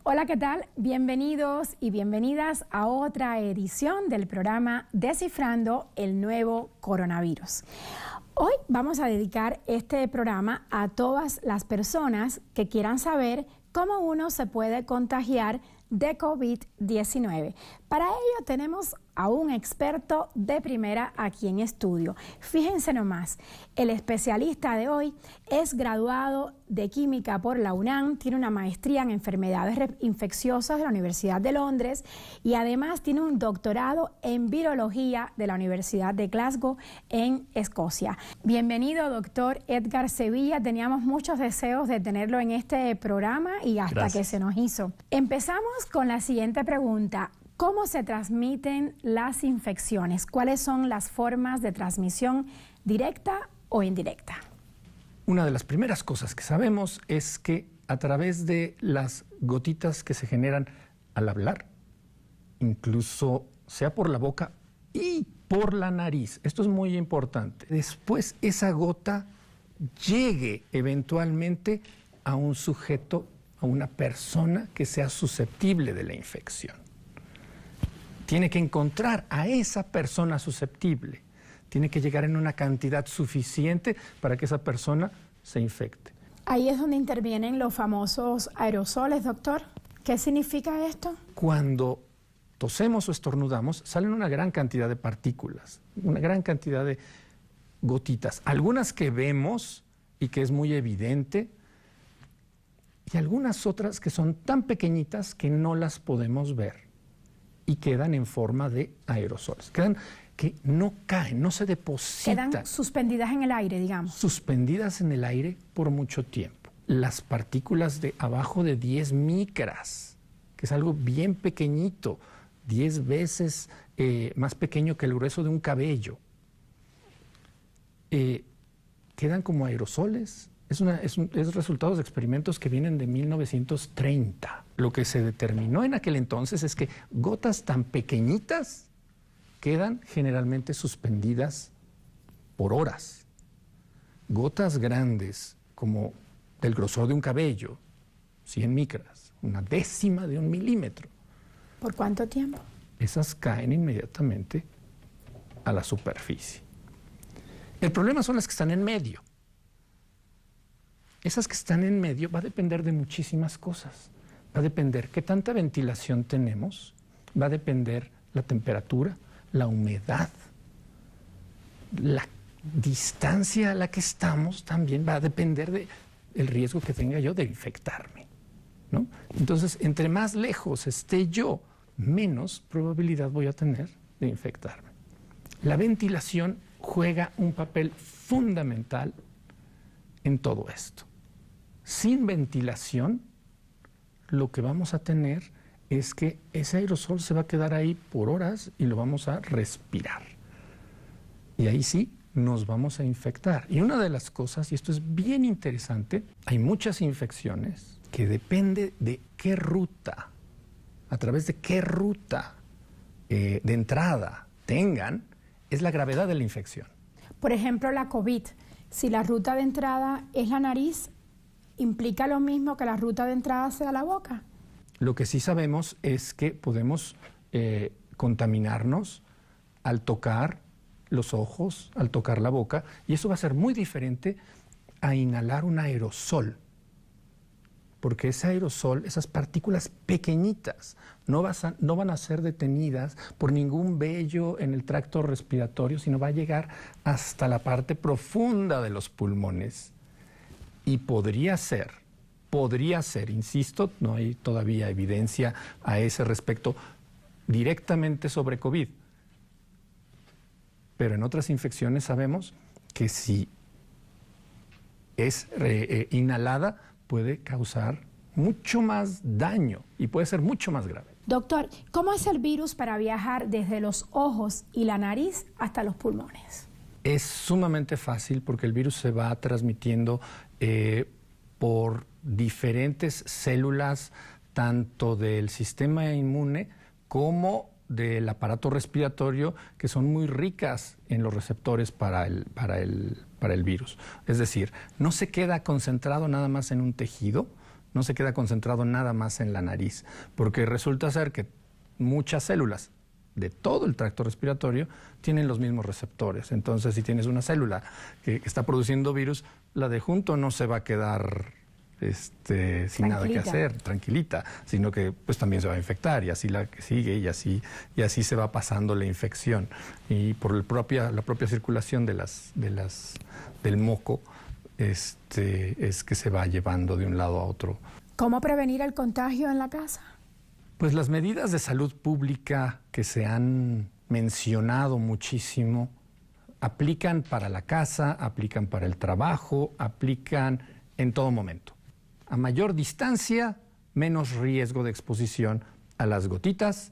Hola, ¿qué tal? Bienvenidos y bienvenidas a otra edición del programa Descifrando el Nuevo Coronavirus. Hoy vamos a dedicar este programa a todas las personas que quieran saber cómo uno se puede contagiar de COVID-19. Para ello tenemos a un experto de primera aquí en estudio. Fíjense nomás, el especialista de hoy es graduado de Química por la UNAM, tiene una maestría en enfermedades infecciosas de la Universidad de Londres y además tiene un doctorado en virología de la Universidad de Glasgow en Escocia. Bienvenido, doctor Edgar Sevilla. Teníamos muchos deseos de tenerlo en este programa y hasta que se nos hizo. Empezamos con la siguiente pregunta. ¿Cómo se transmiten las infecciones? ¿Cuáles son las formas de transmisión directa o indirecta? Una de las primeras cosas que sabemos es que a través de las gotitas que se generan al hablar, incluso sea por la boca y por la nariz, esto es muy importante, después esa gota llegue eventualmente a un sujeto, a una persona que sea susceptible de la infección. Tiene que encontrar a esa persona susceptible. Tiene que llegar en una cantidad suficiente para que esa persona se infecte. Ahí es donde intervienen los famosos aerosoles, doctor. ¿Qué significa esto? Cuando tosemos o estornudamos, salen una gran cantidad de partículas, una gran cantidad de gotitas. Algunas que vemos y que es muy evidente, y algunas otras que son tan pequeñitas que no las podemos ver. Y quedan en forma de aerosoles. Quedan que no caen, no se depositan. Quedan suspendidas en el aire, digamos. Suspendidas en el aire por mucho tiempo. Las partículas de abajo de 10 micras, que es algo bien pequeñito, 10 veces más pequeño que el grueso de un cabello, quedan como aerosoles. Es resultados de experimentos que vienen de 1930. Lo que se determinó en aquel entonces es que gotas tan pequeñitas quedan generalmente suspendidas por horas. Gotas grandes, como del grosor de un cabello, 100 micras, una décima de un milímetro. ¿Por cuánto tiempo? Esas caen inmediatamente a la superficie. El problema son las que están en medio. Esas que están en medio va a depender de muchísimas cosas. Va a depender qué tanta ventilación tenemos, va a depender la temperatura, la humedad, la distancia a la que estamos también va a depender del riesgo que tenga yo de infectarme, ¿no? Entonces, entre más lejos esté yo, menos probabilidad voy a tener de infectarme. La ventilación juega un papel fundamental en todo esto. Sin ventilación, lo que vamos a tener es que ese aerosol se va a quedar ahí por horas y lo vamos a respirar. Y ahí sí nos vamos a infectar. Y una de las cosas, y esto es bien interesante, hay muchas infecciones que depende de qué ruta, a través de qué ruta de entrada tengan, es la gravedad de la infección. Por ejemplo, la COVID, si la ruta de entrada es la nariz, ¿implica lo mismo que la ruta de entrada sea la boca? Lo que sí sabemos es que podemos contaminarnos al tocar los ojos, al tocar la boca, y eso va a ser muy diferente a inhalar un aerosol. Porque ese aerosol, esas partículas pequeñitas, no van a ser detenidas por ningún vello en el tracto respiratorio, sino va a llegar hasta la parte profunda de los pulmones. Y podría ser, insisto, no hay todavía evidencia a ese respecto directamente sobre COVID. Pero en otras infecciones sabemos que si es inhalada puede causar mucho más daño y puede ser mucho más grave. Doctor, ¿cómo es el virus para viajar desde los ojos y la nariz hasta los pulmones? Es sumamente fácil porque el virus se va transmitiendo por diferentes células, tanto del sistema inmune como del aparato respiratorio, que son muy ricas en los receptores para el virus. Es decir, no se queda concentrado nada más en un tejido, no se queda concentrado nada más en la nariz, porque resulta ser que muchas células de todo el tracto respiratorio tienen los mismos receptores. Entonces, si tienes una célula que está produciendo virus, la de junto no se va a quedar sin nada que hacer, tranquilita, sino que pues también se va a infectar, y así la que sigue, y así se va pasando la infección. Y por la propia circulación del moco, es que se va llevando de un lado a otro. ¿Cómo prevenir el contagio en la casa? Pues las medidas de salud pública que se han mencionado muchísimo aplican para la casa, aplican para el trabajo, aplican en todo momento. A mayor distancia, menos riesgo de exposición a las gotitas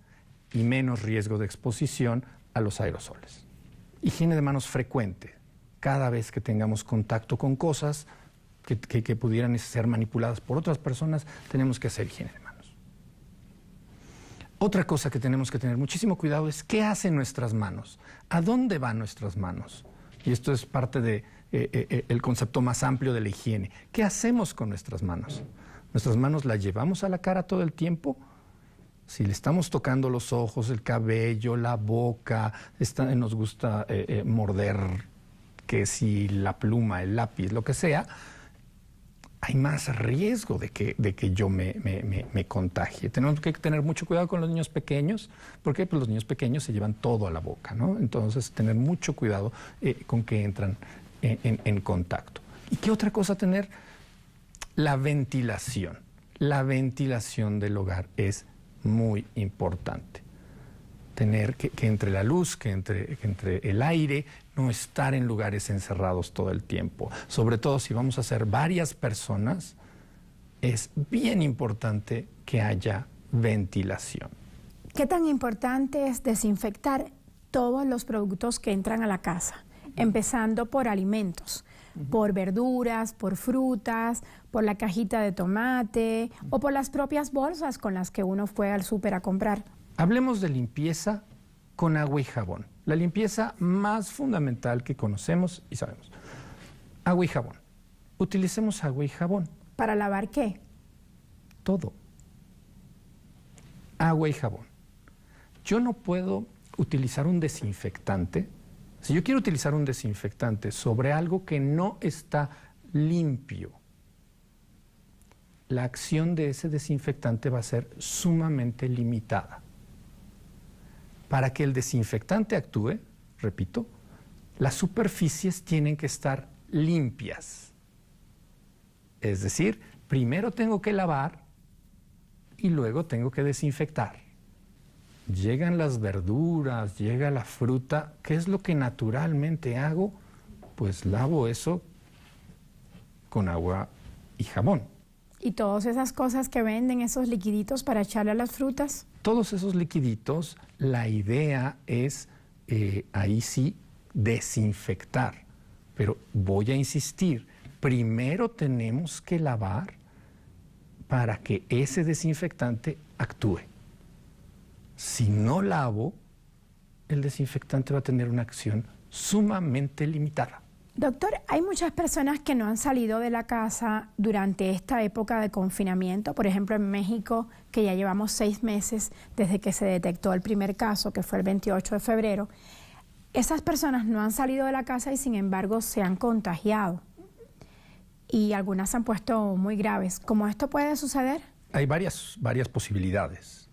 y menos riesgo de exposición a los aerosoles. Higiene de manos frecuente. Cada vez que tengamos contacto con cosas que pudieran ser manipuladas por otras personas, tenemos que hacer higiene de manos. Otra cosa que tenemos que tener muchísimo cuidado es qué hacen nuestras manos, a dónde van nuestras manos. Y esto es parte del concepto más amplio de la higiene. ¿Qué hacemos con nuestras manos? ¿Nuestras manos las llevamos a la cara todo el tiempo? Si le estamos tocando los ojos, el cabello, la boca, nos gusta morder, que si la pluma, el lápiz, lo que sea, hay más riesgo de que yo me contagie. Tenemos que tener mucho cuidado con los niños pequeños, porque pues, los niños pequeños se llevan todo a la boca, ¿no? Entonces, tener mucho cuidado con que entran en contacto. ¿Y qué otra cosa tener? La ventilación. La ventilación del hogar es muy importante. Tener que entre la luz, que entre el aire, no estar en lugares encerrados todo el tiempo. Sobre todo si vamos a ser varias personas, es bien importante que haya ventilación. ¿Qué tan importante es desinfectar todos los productos que entran a la casa? Empezando por alimentos, por verduras, por frutas, por la cajita de tomate o por las propias bolsas con las que uno fue al súper a comprar. Hablemos de limpieza con agua y jabón. La limpieza más fundamental que conocemos y sabemos. Agua y jabón. Utilicemos agua y jabón. ¿Para lavar qué? Todo. Agua y jabón. Yo no puedo utilizar un desinfectante. Si yo quiero utilizar un desinfectante sobre algo que no está limpio, la acción de ese desinfectante va a ser sumamente limitada. Para que el desinfectante actúe, repito, las superficies tienen que estar limpias. Es decir, primero tengo que lavar y luego tengo que desinfectar. Llegan las verduras, llega la fruta. ¿Qué es lo que naturalmente hago? Pues lavo eso con agua y jabón. ¿Y todas esas cosas que venden, esos liquiditos para echarle a las frutas? Todos esos liquiditos, la idea es, ahí sí, desinfectar. Pero voy a insistir, primero tenemos que lavar para que ese desinfectante actúe. Si no lavo, el desinfectante va a tener una acción sumamente limitada. Doctor, hay muchas personas que no han salido de la casa durante esta época de confinamiento. Por ejemplo, en México, que ya llevamos 6 meses desde que se detectó el primer caso, que fue el 28 de febrero. Esas personas no han salido de la casa y, sin embargo, se han contagiado. Y algunas se han puesto muy graves. ¿Cómo esto puede suceder? Hay varias posibilidades.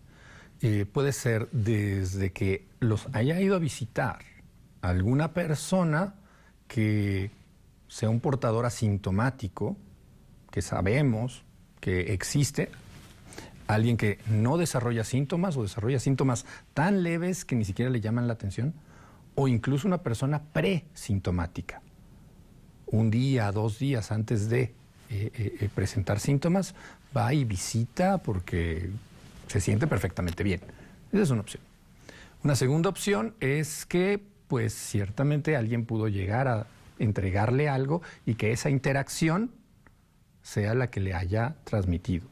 Puede ser desde que los haya ido a visitar alguna persona que sea un portador asintomático, que sabemos que existe, alguien que no desarrolla síntomas o desarrolla síntomas tan leves que ni siquiera le llaman la atención, o incluso una persona presintomática. Un día, 2 días antes de presentar síntomas, va y visita porque se siente perfectamente bien. Esa es una opción. Una segunda opción es que pues ciertamente alguien pudo llegar a entregarle algo y que esa interacción sea la que le haya transmitido.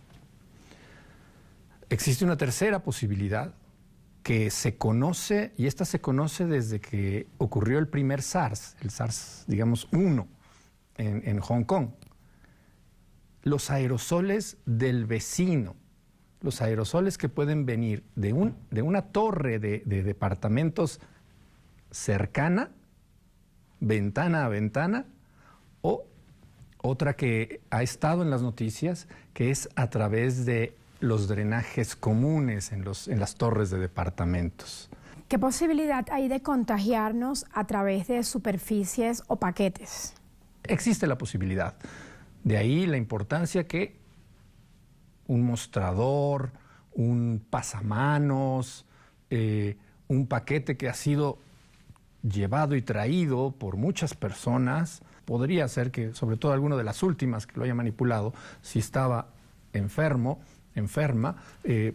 Existe una tercera posibilidad que se conoce, y esta se conoce desde que ocurrió el primer SARS, el SARS, digamos, 1, en Hong Kong. los aerosoles del vecino, los aerosoles que pueden venir de una torre de departamentos cercana, ventana a ventana, o otra que ha estado en las noticias, que es a través de los drenajes comunes en las torres de departamentos. ¿Qué posibilidad hay de contagiarnos a través de superficies o paquetes? Existe la posibilidad. De ahí la importancia que un mostrador, un pasamanos, un paquete que ha sido llevado y traído por muchas personas, podría ser que, sobre todo alguno de las últimas que lo haya manipulado, si estaba enferma,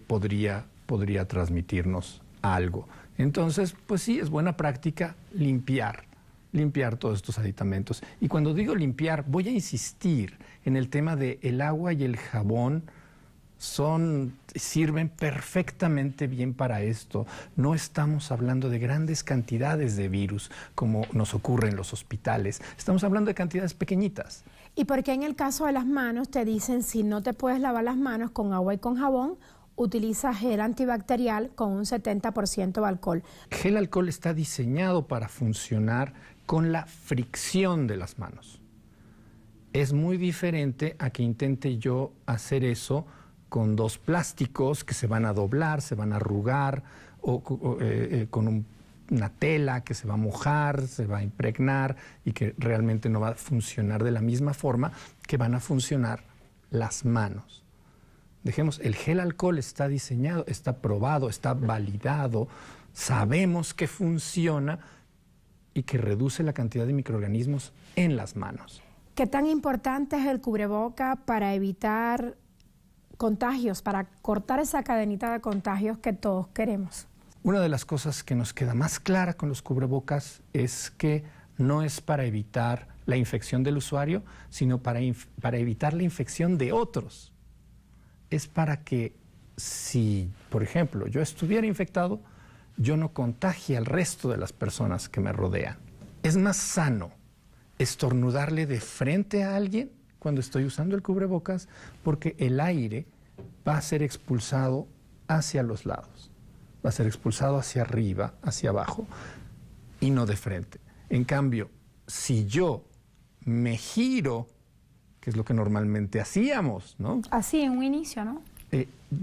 podría transmitirnos algo. Entonces, pues sí, es buena práctica limpiar todos estos aditamentos. Y cuando digo limpiar, voy a insistir en el tema de el agua y el jabón sirven perfectamente bien para esto. No estamos hablando de grandes cantidades de virus como nos ocurre en los hospitales. Estamos hablando de cantidades pequeñitas. ¿Y por qué en el caso de las manos te dicen si no te puedes lavar las manos con agua y con jabón, utiliza gel antibacterial con un 70% de alcohol? Gel alcohol está diseñado para funcionar con la fricción de las manos. Es muy diferente a que intente yo hacer eso con dos plásticos que se van a doblar, se van a arrugar, o con una tela que se va a mojar, se va a impregnar y que realmente no va a funcionar de la misma forma que van a funcionar las manos. Dejemos, el gel alcohol está diseñado, está probado, está validado, sabemos que funciona y que reduce la cantidad de microorganismos en las manos. ¿Qué tan importante es el cubreboca para evitar contagios, para cortar esa cadenita de contagios que todos queremos? Una de las cosas que nos queda más clara con los cubrebocas es que no es para evitar la infección del usuario, sino para evitar la infección de otros. Es para que si, por ejemplo, yo estuviera infectado, yo no contagie al resto de las personas que me rodean. Es más sano estornudarle de frente a alguien cuando estoy usando el cubrebocas, porque el aire va a ser expulsado hacia los lados, va a ser expulsado hacia arriba, hacia abajo, y no de frente. En cambio, si yo me giro, que es lo que normalmente hacíamos, ¿no? Así, en un inicio, ¿no?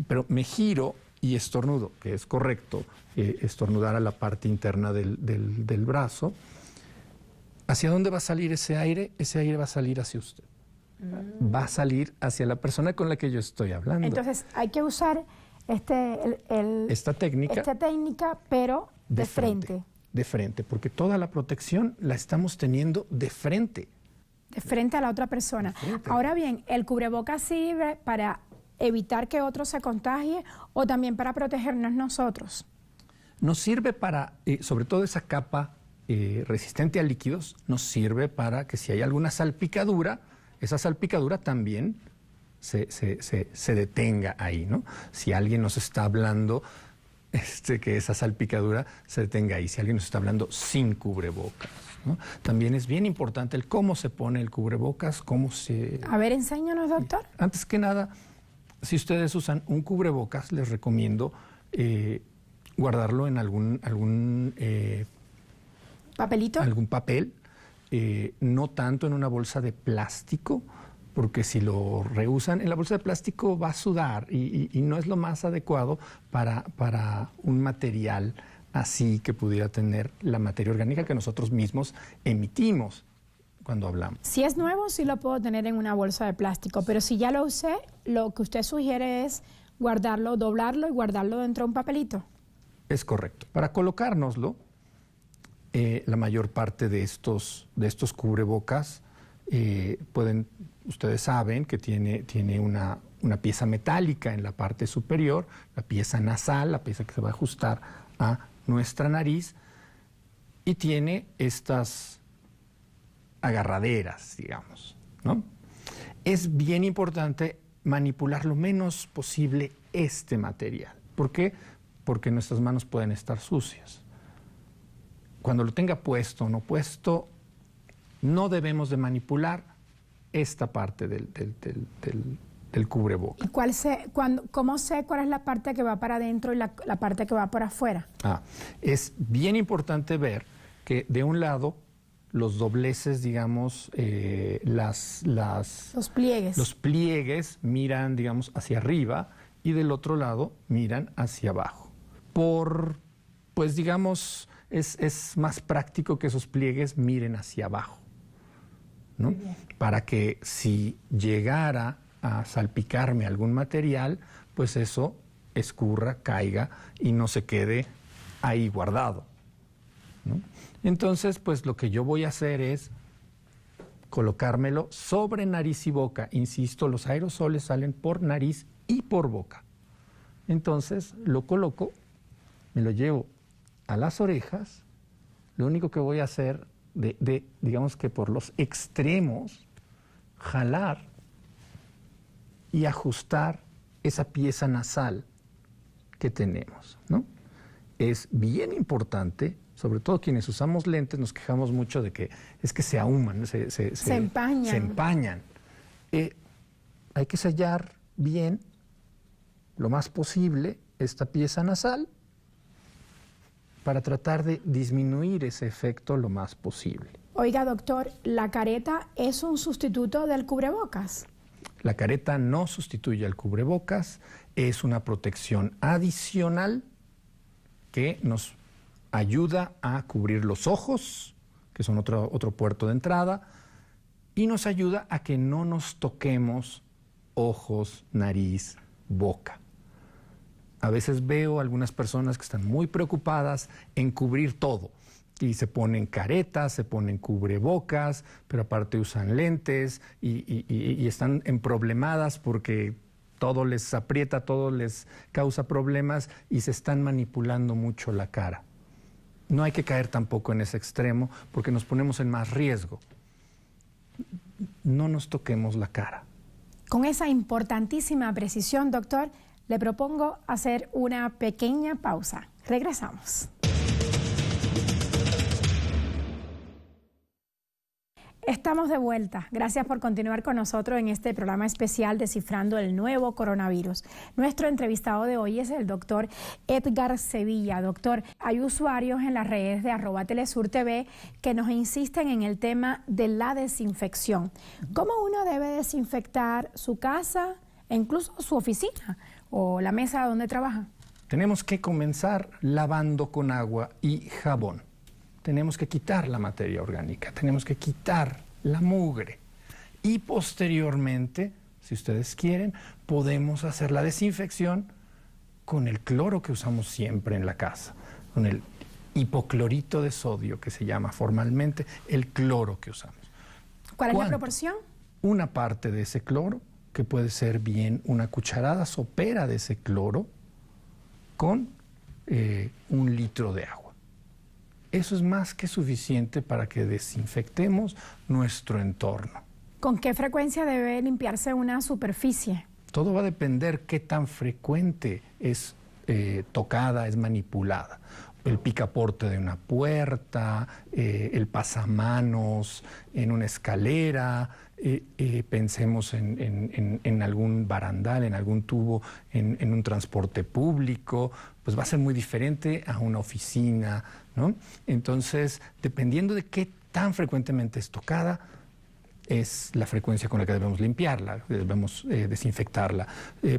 Pero me giro y estornudo, que es correcto, estornudar a la parte interna del brazo. ¿Hacia dónde va a salir ese aire? Ese aire va a salir hacia usted. Va a salir hacia la persona con la que yo estoy hablando. Entonces, hay que usar esta técnica, pero de frente. De frente, porque toda la protección la estamos teniendo de frente. De frente a la otra persona. Ahora bien, ¿el cubrebocas sirve para evitar que otro se contagie o también para protegernos nosotros? Nos sirve para, sobre todo esa capa resistente a líquidos, nos sirve para que si hay alguna salpicadura, esa salpicadura también se detenga ahí, ¿no? Si alguien nos está hablando, que esa salpicadura se detenga ahí. Si alguien nos está hablando sin cubrebocas, ¿no? También es bien importante el cómo se pone el cubrebocas, cómo se... A ver, enséñanos, doctor. Antes que nada, si ustedes usan un cubrebocas, les recomiendo guardarlo en algún ¿papelito? Algún papel, no tanto en una bolsa de plástico, porque si lo reusan en la bolsa de plástico va a sudar y no es lo más adecuado para un material así que pudiera tener la materia orgánica que nosotros mismos emitimos cuando hablamos. Si es nuevo, sí lo puedo tener en una bolsa de plástico, pero si ya lo usé, lo que usted sugiere es guardarlo, doblarlo y guardarlo dentro de un papelito. Es correcto. Para colocárnoslo, la mayor parte de estos cubrebocas ustedes saben que tiene una pieza metálica en la parte superior, la pieza nasal, la pieza que se va a ajustar a nuestra nariz, y tiene estas agarraderas, digamos, ¿no? Es bien importante manipular lo menos posible este material. ¿Por qué? Porque nuestras manos pueden estar sucias. Cuando lo tenga puesto o no puesto, no debemos de manipular esta parte del cubreboca. ¿Y cómo sé cuál es la parte que va para adentro y la parte que va por afuera? Es bien importante ver que de un lado los dobleces, digamos, los pliegues miran, digamos, hacia arriba y del otro lado miran hacia abajo. Pues digamos, es más práctico que esos pliegues miren hacia abajo, ¿no? Para que si llegara a salpicarme algún material, pues eso escurra, caiga y no se quede ahí guardado, ¿no? Entonces, pues lo que yo voy a hacer es colocármelo sobre nariz y boca. Insisto, los aerosoles salen por nariz y por boca. Entonces lo coloco, me lo llevo a las orejas. Lo único que voy a hacer, digamos que por los extremos, jalar y ajustar esa pieza nasal que tenemos, ¿no? Es bien importante, sobre todo quienes usamos lentes nos quejamos mucho de que es que se ahuman, se empañan. Se empañan. Hay que sellar bien, lo más posible, esta pieza nasal para tratar de disminuir ese efecto lo más posible. Oiga, doctor, ¿la careta es un sustituto del cubrebocas? La careta no sustituye al cubrebocas, es una protección adicional que nos ayuda a cubrir los ojos, que son otro puerto de entrada, y nos ayuda a que no nos toquemos ojos, nariz, boca. A veces veo algunas personas que están muy preocupadas en cubrir todo y se ponen caretas, se ponen cubrebocas, pero aparte usan lentes y están emproblemadas porque todo les aprieta, todo les causa problemas y se están manipulando mucho la cara. No hay que caer tampoco en ese extremo porque nos ponemos en más riesgo. No nos toquemos la cara. Con esa importantísima precisión, doctor, le propongo hacer una pequeña pausa. Regresamos. Estamos de vuelta. Gracias por continuar con nosotros en este programa especial Descifrando el Nuevo Coronavirus. Nuestro entrevistado de hoy es el doctor Edgar Sevilla. Doctor, hay usuarios en las redes de @TelesurTV que nos insisten en el tema de la desinfección. ¿Cómo uno debe desinfectar su casa e incluso su oficina o la mesa donde trabaja? Tenemos que comenzar lavando con agua y jabón. Tenemos que quitar la materia orgánica, tenemos que quitar la mugre. Y posteriormente, si ustedes quieren, podemos hacer la desinfección con el cloro que usamos siempre en la casa, con el hipoclorito de sodio, que se llama formalmente el cloro que usamos. ¿Cuál es la proporción? Una parte de ese cloro, que puede ser bien una cucharada sopera de ese cloro, con 1 litro de agua. Eso es más que suficiente para que desinfectemos nuestro entorno. ¿Con qué frecuencia debe limpiarse una superficie? Todo va a depender qué tan frecuente es tocada, es manipulada. El picaporte de una puerta, el pasamanos en una escalera, pensemos en algún barandal, en algún tubo, en un transporte público, pues va a ser muy diferente a una oficina, ¿no? Entonces, dependiendo de qué tan frecuentemente es tocada, es la frecuencia con la que debemos limpiarla, debemos desinfectarla.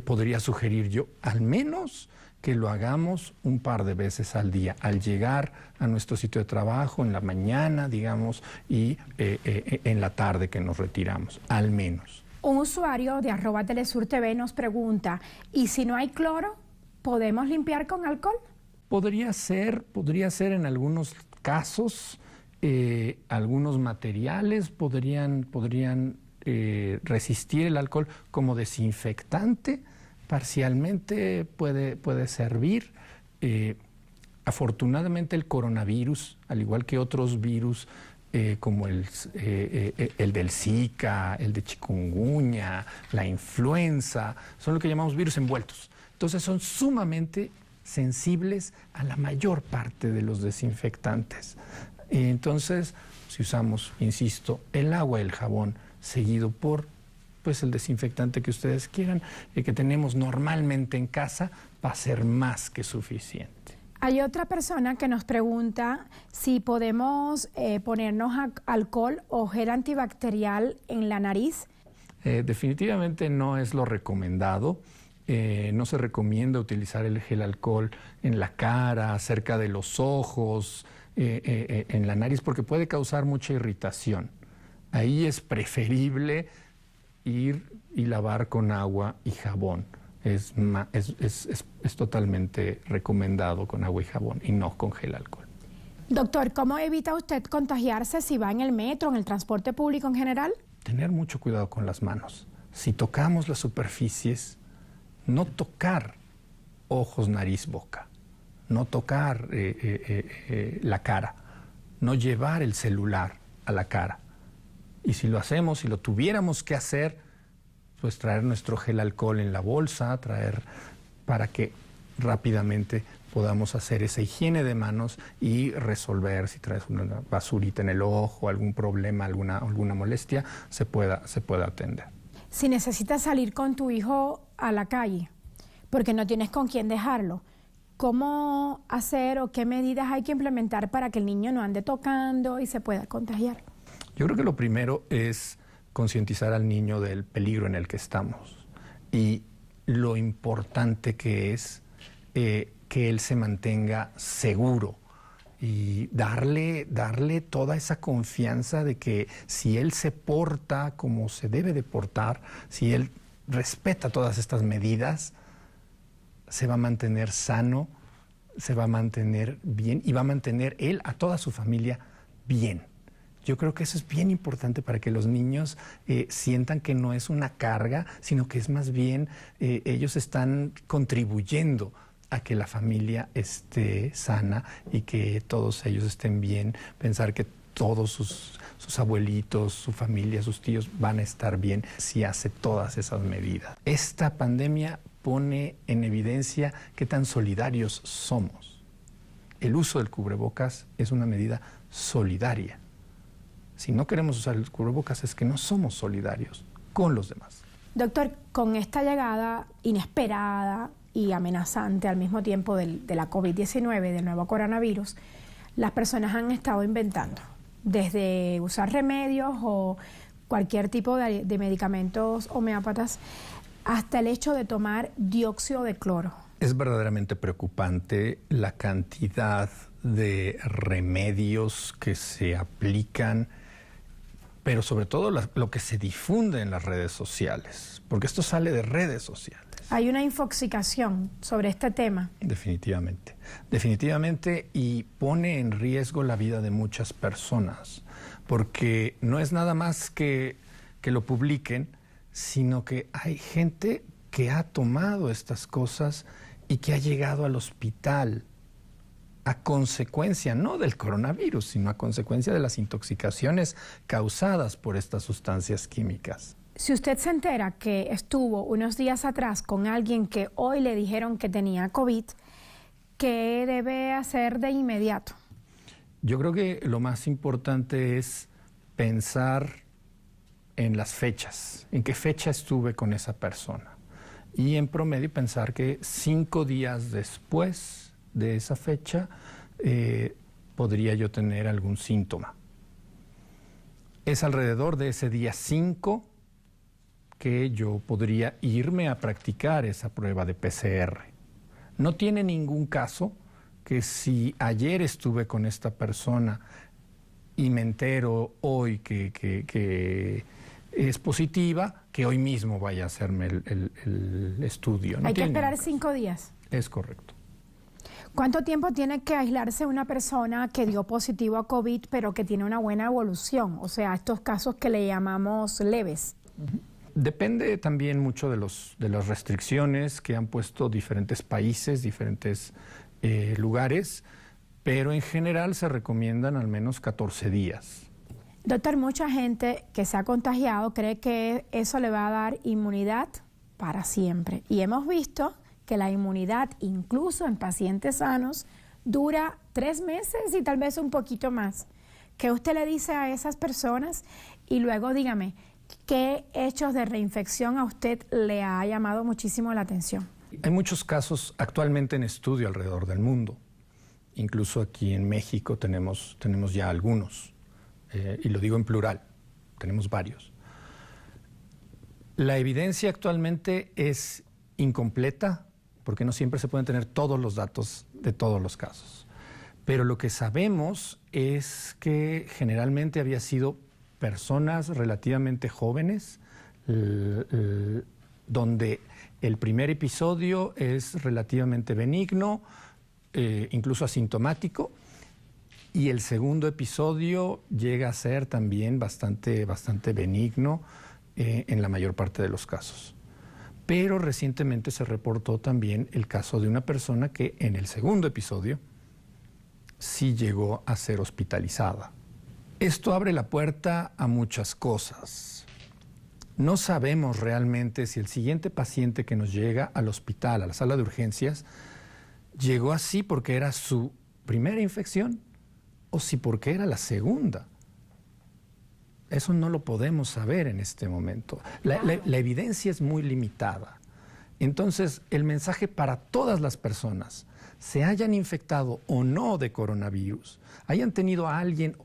Podría sugerir yo, al menos, que lo hagamos un par de veces al día, al llegar a nuestro sitio de trabajo, en la mañana, digamos, y en la tarde que nos retiramos, al menos. Un usuario de @TelesurTV nos pregunta, ¿y si no hay cloro, podemos limpiar con alcohol? Podría ser en algunos casos, algunos materiales podrían resistir el alcohol como desinfectante. Parcialmente puede servir. Afortunadamente el coronavirus, al igual que otros virus como el del Zika, el de chikungunya, la influenza, son lo que llamamos virus envueltos. Entonces son sumamente sensibles a la mayor parte de los desinfectantes. Entonces, si usamos, insisto, el agua y el jabón seguido por pues el desinfectante que ustedes quieran, que tenemos normalmente en casa, va a ser más que suficiente. Hay otra persona que nos pregunta si podemos ponernos alcohol o gel antibacterial en la nariz. Definitivamente no es lo recomendado. No se recomienda utilizar el gel alcohol en la cara, cerca de los ojos, en la nariz, porque puede causar mucha irritación. Ahí es preferible ir y lavar con agua y jabón. Es totalmente recomendado con agua y jabón y no con gel alcohol. Doctor, ¿cómo evita usted contagiarse si va en el metro, en el transporte público en general? Tener mucho cuidado con las manos. Si tocamos las superficies, no tocar ojos, nariz, boca, no tocar la cara, no llevar el celular a la cara. Y si lo hacemos, si lo tuviéramos que hacer, pues traer nuestro gel alcohol en la bolsa, para que rápidamente podamos hacer esa higiene de manos y resolver, si traes una basurita en el ojo, algún problema, alguna molestia, se pueda atender. Si necesitas salir con tu hijo a la calle, porque no tienes con quién dejarlo, ¿cómo hacer o qué medidas hay que implementar para que el niño no ande tocando y se pueda contagiar? Yo creo que lo primero es concientizar al niño del peligro en el que estamos y lo importante que es que él se mantenga seguro y darle toda esa confianza de que si él se porta como se debe de portar, si él respeta todas estas medidas, se va a mantener sano, se va a mantener bien y va a mantener él a toda su familia bien. Yo creo que eso es bien importante para que los niños sientan que no es una carga, sino que es más bien ellos están contribuyendo a que la familia esté sana y que todos ellos estén bien. Pensar que todos sus abuelitos, su familia, sus tíos van a estar bien si hace todas esas medidas. Esta pandemia pone en evidencia qué tan solidarios somos. El uso del cubrebocas es una medida solidaria. Si no queremos usar el cubrebocas es que no somos solidarios con los demás. Doctor, con esta llegada inesperada y amenazante al mismo tiempo de la COVID-19, del nuevo coronavirus, las personas han estado inventando, desde usar remedios o cualquier tipo de medicamentos homeópatas, hasta el hecho de tomar dióxido de cloro. Es verdaderamente preocupante la cantidad de remedios que se aplican, pero sobre todo lo que se difunde en las redes sociales, porque esto sale de redes sociales. Hay una infoxicación sobre este tema. Definitivamente, definitivamente, y pone en riesgo la vida de muchas personas, porque no es nada más que lo publiquen, sino que hay gente que ha tomado estas cosas y que ha llegado al hospital a consecuencia no del coronavirus, sino a consecuencia de las intoxicaciones causadas por estas sustancias químicas. Si usted se entera que estuvo unos días atrás con alguien que hoy le dijeron que tenía COVID, ¿qué debe hacer de inmediato? Yo creo que lo más importante es pensar en las fechas, en qué fecha estuve con esa persona. Y en promedio pensar que 5 días después de esa fecha podría yo tener algún síntoma. Es alrededor de ese día 5 que yo podría irme a practicar esa prueba de PCR. No tiene ningún caso que si ayer estuve con esta persona y me entero hoy que es positiva, que hoy mismo vaya a hacerme el estudio. Hay que esperar 5 días. Es correcto. ¿Cuánto tiempo tiene que aislarse una persona que dio positivo a COVID pero que tiene una buena evolución? O sea, estos casos que le llamamos leves. Depende también mucho de las restricciones que han puesto diferentes países, diferentes lugares, pero en general se recomiendan al menos 14 días. Doctor, mucha gente que se ha contagiado cree que eso le va a dar inmunidad para siempre. Y hemos visto que la inmunidad, incluso en pacientes sanos, dura 3 meses y tal vez un poquito más. ¿Qué usted le dice a esas personas? Y luego dígame, ¿Qué hechos de reinfección a usted le ha llamado muchísimo la atención? Hay muchos casos actualmente en estudio alrededor del mundo. Incluso aquí en México tenemos ya algunos, y lo digo en plural, tenemos varios. La evidencia actualmente es incompleta porque no siempre se pueden tener todos los datos de todos los casos. Pero lo que sabemos es que generalmente había sido personas relativamente jóvenes, donde el primer episodio es relativamente benigno, incluso asintomático, y el segundo episodio llega a ser también bastante benigno en la mayor parte de los casos. Pero recientemente se reportó también el caso de una persona que en el segundo episodio sí llegó a ser hospitalizada. Esto abre la puerta a muchas cosas. No sabemos realmente si el siguiente paciente que nos llega al hospital, a la sala de urgencias, llegó así porque era su primera infección o si porque era la segunda. Eso no lo podemos saber en este momento. La evidencia es muy limitada. Entonces, el mensaje para todas las personas, se hayan infectado o no de coronavirus, hayan tenido a alguien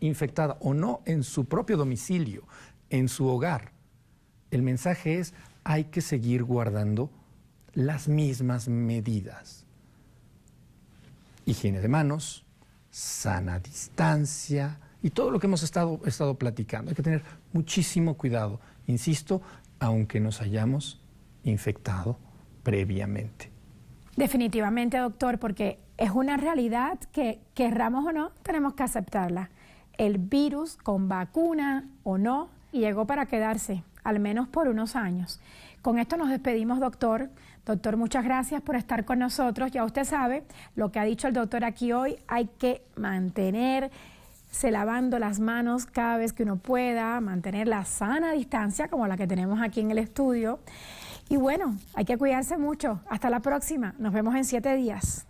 infectada o no en su propio domicilio, en su hogar, el mensaje es: hay que seguir guardando las mismas medidas. Higiene de manos, sana distancia y todo lo que hemos estado platicando. Hay que tener muchísimo cuidado, insisto, aunque nos hayamos infectado previamente. Definitivamente, doctor, porque es una realidad que, querramos o no, tenemos que aceptarla. El virus, con vacuna o no, llegó para quedarse, al menos por unos años. Con esto nos despedimos, doctor. Doctor, muchas gracias por estar con nosotros. Ya usted sabe lo que ha dicho el doctor aquí hoy, hay que mantenerse lavando las manos cada vez que uno pueda, mantener la sana distancia como la que tenemos aquí en el estudio. Y bueno, hay que cuidarse mucho. Hasta la próxima. Nos vemos en 7 días.